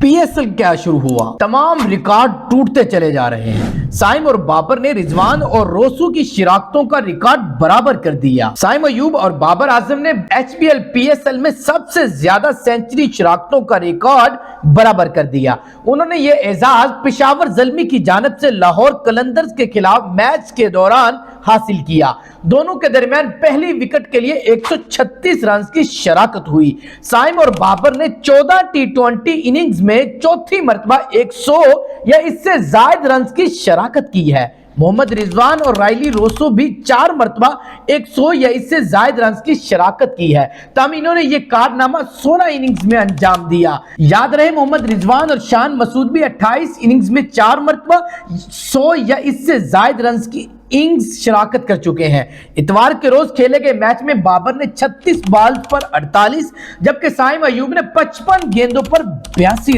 PSL क्या शुरू हुआ, तमाम रिकॉर्ड टूटते चले जा रहे हैं। साइम और बाबर ने रिजवान और रोसू की शिराकतों का रिकॉर्ड बराबर कर दिया। साइम अयूब और बाबर आजम ने एचबीएल पीएसएल में सबसे ज्यादा सेंचुरी शिराकतों का रिकॉर्ड बराबर कर दिया। उन्होंने ये एजाज पेशावर ज़ल्मी की जानिब से लाहौर कलंदर्स के खिलाफ मैच के दौरान हासिल किया। दोनों के दरमियान पहली विकेट के लिए 136 रन की शराकत हुई। साइम और बाबर ने 14 टी20 इनिंग्स में चौथी मर्तबा 100 या इससे ज्यादा रन की शराकत की है। मोहम्मद रिजवान और रायली रोसो भी 4 मर्तबा 100 या इससे ज्यादा रन की शराकत की है। तब इन्होंने ये कारनामा 16 इनिंग्स में अंजाम दिया। याद रहे मोहम्मद रिजवान और शान मसूद भी 28 इनिंग्स में 4 मर्तबा 100 या इससे ज्यादा रन की इनिंग्स शराकत कर चुके हैं। इतवार के रोज खेले गए मैच में बाबर ने 36 बॉल पर 48 जबकि साइम अयूब ने 55 गेंदों पर 82